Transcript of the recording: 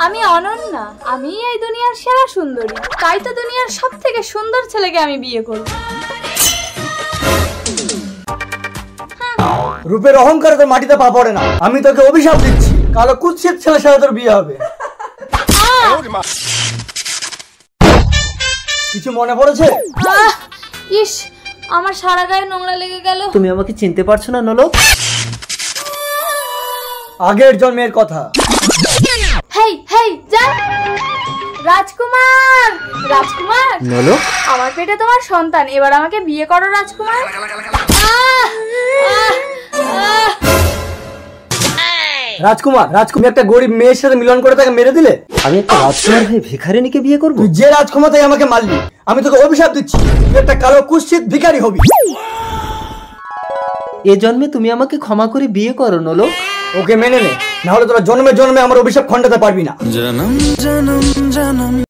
আমি অনন্যা, আমি এই দুনিয়ার সেরা সুন্দরী, তাই তো দুনিয়ার সবথেকে সুন্দর ছেলেকে আমি বিয়ে করব। রূপের অহংকারে তোর মাটিতে পা পড়ে না। আমি তোকে অভিশাপ দিচ্ছি, কালো কুৎসিত ছেলের সাথে তোর বিয়ে হবে। কিছু মনে পড়েছে? ইস, আমার সারা গায়ে নোংরা লেগে গেল। তুমি আমাকে চিনতে পারছো না নলক? আগের জন্মের কথা। হেই হেই যা। রাজকুমার, রাজকুমার নলক, আমার পেটে তোমার সন্তান, এবার আমাকে বিয়ে করো রাজকুমার। রাজকুমার, রাজকুমার একটা গরিব মেয়ের সাথে মিলন করে তাকে মেরে দিলে। আমি একটা রাজকুমার হয়ে ভিখারিনীকে বিয়ে করব? তুই যে রাজকুমার তাই আমাকে মারলি, আমি তোকে অভিশাপ দিচ্ছি, তুই একটা কালো কুৎসিত ভিখারি হবি। এ জন্মে তুমি আমাকে ক্ষমা করে বিয়ে করো নলক। ওকে মেনে নে, না হলে তোরা জন্মে জন্মে আমার অভিশাপ খণ্ডাতে পারবি না।